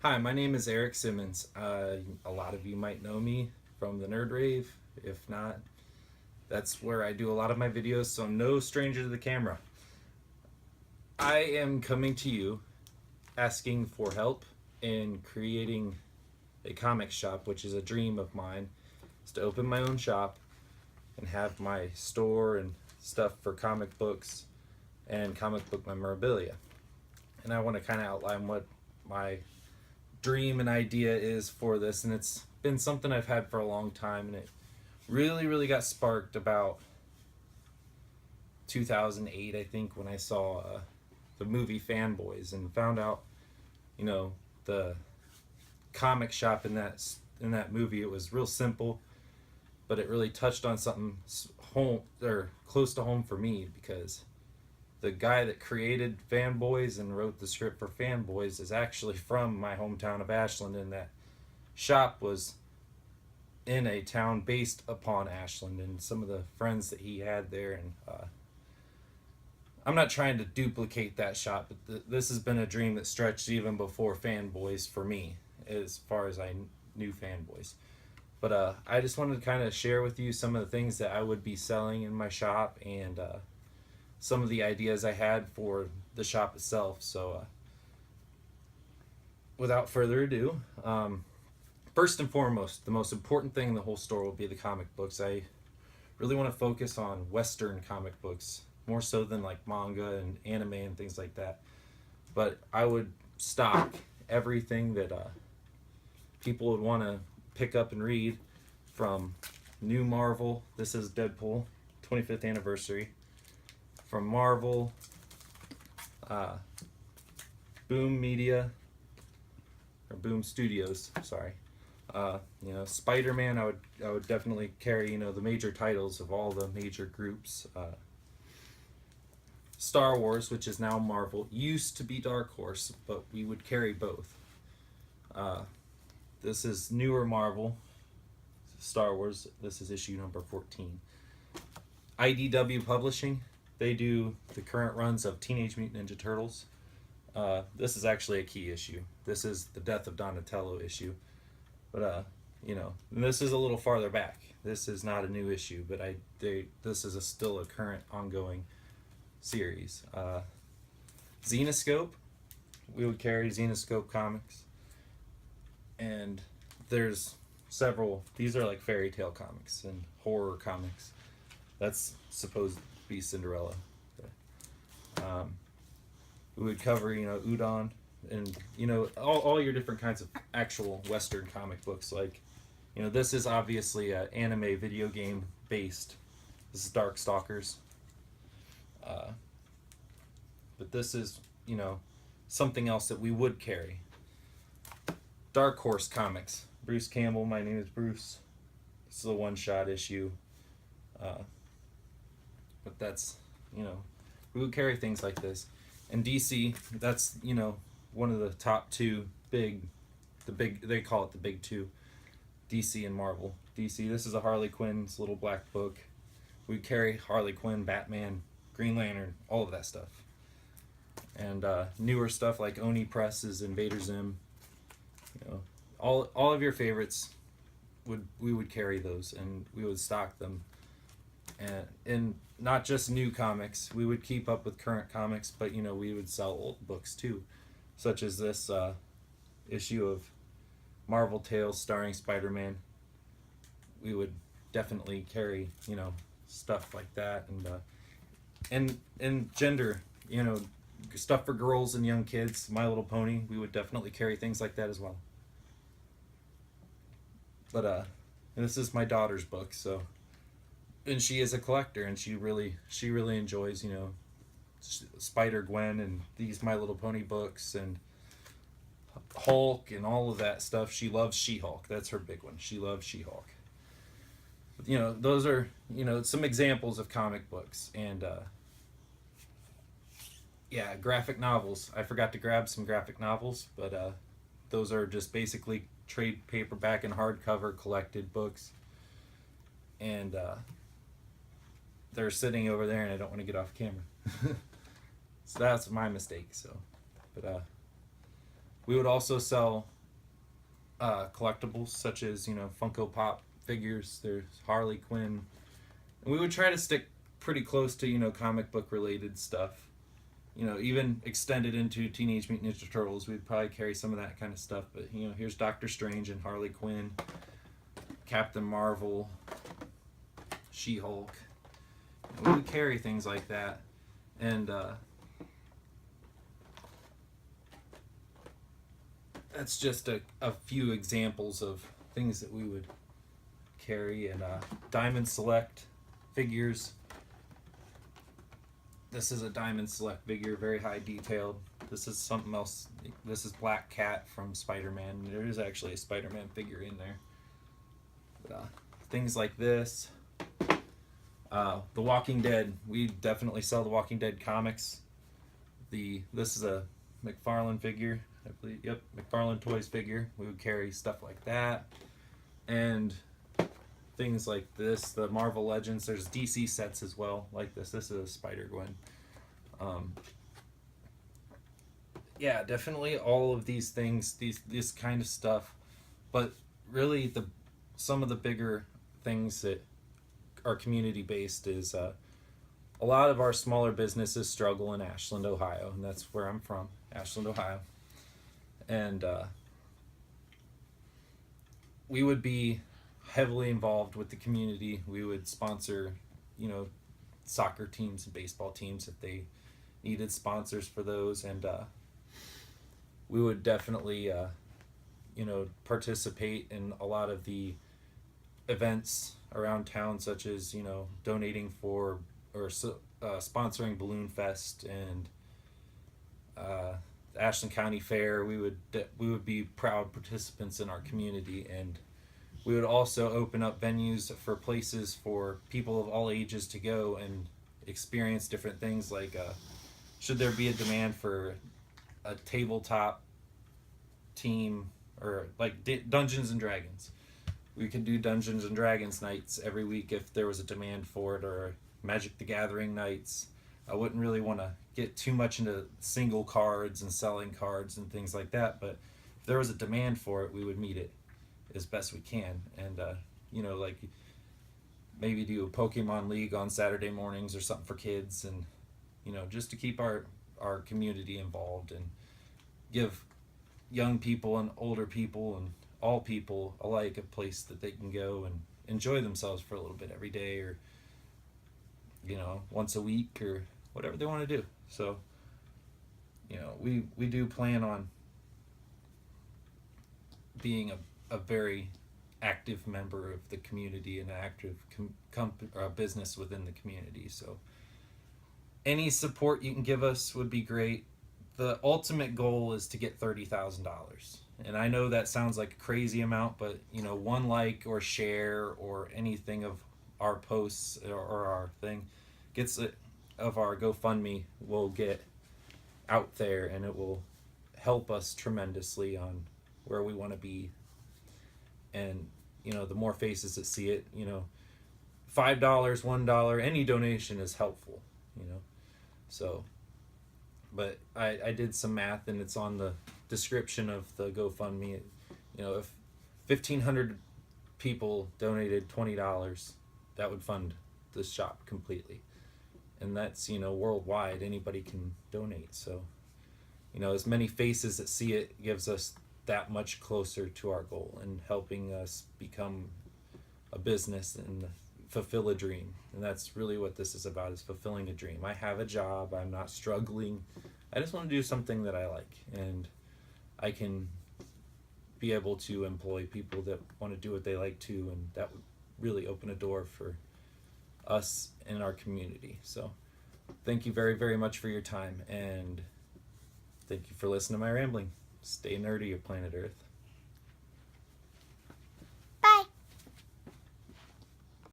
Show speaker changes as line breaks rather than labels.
Hi, my name is Eric Simmons. A lot of you might know me from the Nerd Rave. If not, that's where I do a lot of my videos, so I'm no stranger to the camera. I am coming to you asking for help in creating a comic shop, which is a dream of mine, is to open my own shop and have my store and stuff for comic books and comic book memorabilia. And I want to kind of outline what my dream and idea is for this, and it's been something I've had for a long time, and it really got sparked about 2008, I think, when I saw the movie Fanboys and found out, you know, the comic shop in that movie. It was real simple, but it really touched on something home or close to home for me, because the guy that created Fanboys and wrote the script for Fanboys is actually from my hometown of Ashland, and that shop was in a town based upon Ashland and some of the friends that he had there. And I'm not trying to duplicate that shop, but this has been a dream that stretched even before Fanboys for me, as far as I knew Fanboys. But I just wanted to kind of share with you some of the things that I would be selling in my shop, and some of the ideas I had for the shop itself. So, without further ado, first and foremost, the most important thing in the whole store will be the comic books. I really want to focus on Western comic books more so than like manga and anime and things like that. But I would stock everything that people would want to pick up and read, from new Marvel. This is Deadpool 25th anniversary. From Marvel, Boom Media, or Boom Studios, sorry. Spider-Man. I would definitely carry the major titles of all the major groups. Star Wars, which is now Marvel, used to be Dark Horse, but we would carry both. This is newer Marvel, Star Wars. This is issue number 14. IDW Publishing. They do the current runs of Teenage Mutant Ninja Turtles. This is actually a key issue. This is the Death of Donatello issue. But and this is a little farther back. This is not a new issue, but this is still a current ongoing series. Zenoscope. We would carry Zenoscope comics. And there's several. These are like fairy tale comics and horror comics. That's supposed to be Cinderella. We would cover, Udon, and all your different kinds of actual Western comic books. Like, this is obviously an anime video game based. This is Darkstalkers. But this is something else that we would carry. Dark Horse Comics. Bruce Campbell. My name is Bruce. This is a one-shot issue. But that's, we would carry things like this. And DC, that's, one of the top two they call it the big two, DC and Marvel. DC, this is a Harley Quinn's little black book. We carry Harley Quinn, Batman, Green Lantern, all of that stuff. And newer stuff like Oni Press's Invader Zim. All of your favorites, we would carry those, and we would stock them. And not just new comics. We would keep up with current comics, but we would sell old books too, such as this issue of Marvel Tales starring Spider-Man. We would definitely carry stuff like that, and gender, stuff for girls and young kids. My Little Pony. We would definitely carry things like that as well. But this is my daughter's book, so. And she is a collector, and she really enjoys Spider-Gwen and these My Little Pony books and Hulk and all of that stuff. She loves She-Hulk. That's her big one. She loves She-Hulk. Those are some examples of comic books. And graphic novels. I forgot to grab some graphic novels, but those are just basically trade paperback and hardcover collected books. And they're sitting over there, and I don't want to get off camera. So that's my mistake. So, but we would also sell collectibles such as, you know, Funko Pop figures. There's Harley Quinn, and we would try to stick pretty close to, you know, comic book related stuff. You know, even extended into Teenage Mutant Ninja Turtles, we'd probably carry some of that kind of stuff. But, you know, here's Doctor Strange and Harley Quinn, Captain Marvel, She-Hulk. We would carry things like that. And that's just a few examples of things that we would carry. And Diamond Select figures. This is a Diamond Select figure, very high detailed. This is something else. This is Black Cat from Spider-Man. There is actually a Spider-Man figure in there. But, things like this. The Walking Dead. We definitely sell the Walking Dead comics. This is a McFarlane figure, I believe. Yep, McFarlane Toys figure. We would carry stuff like that. And things like this, the Marvel Legends. There's DC sets as well, like this. This is a Spider-Gwen. Yeah, definitely all of these things, this kind of stuff. But really, some of the bigger things that are community based is a lot of our smaller businesses struggle in Ashland, Ohio, and that's where I'm from, Ashland, Ohio. And we would be heavily involved with the community. We would sponsor, you know, soccer teams and baseball teams if they needed sponsors for those, and we would definitely, you know, participate in a lot of the events around town, such as, you know, donating for or sponsoring Balloon Fest and the Ashland County Fair. We would be proud participants in our community, and we would also open up venues for places for people of all ages to go and experience different things. Like, should there be a demand for a tabletop team, or like Dungeons and Dragons, we could do Dungeons and Dragons nights every week if there was a demand for it, or Magic the Gathering nights. I wouldn't really want to get too much into single cards and selling cards and things like that, but if there was a demand for it, we would meet it as best we can. And you know, like maybe do a Pokemon League on Saturday mornings or something for kids, and, you know, just to keep our community involved and give young people and older people and all people alike a place that they can go and enjoy themselves for a little bit every day, or, you know, once a week, or whatever they want to do. So, you know, we do plan on being a very active member of the community and an active business within the community. So any support you can give us would be great. The ultimate goal is to get $30,000. And I know that sounds like a crazy amount, but, you know, one like or share or anything of our posts or our thing gets it, of our GoFundMe, will get out there, and it will help us tremendously on where we want to be. And, you know, the more faces that see it, you know, $5, $1, any donation is helpful, you know. So, but I did some math, and it's on the description of the GoFundMe. You know, if 1,500 people donated $20, that would fund the shop completely. And that's, you know, worldwide, anybody can donate. So, you know, as many faces that see it gives us that much closer to our goal, and helping us become a business and fulfill a dream. And that's really what this is about, is fulfilling a dream. I have a job, I'm not struggling. I just want to do something that I like, and I can be able to employ people that want to do what they like too, and that would really open a door for us in our community. So thank you very, very much for your time, and thank you for listening to my rambling. Stay nerdy, of planet Earth.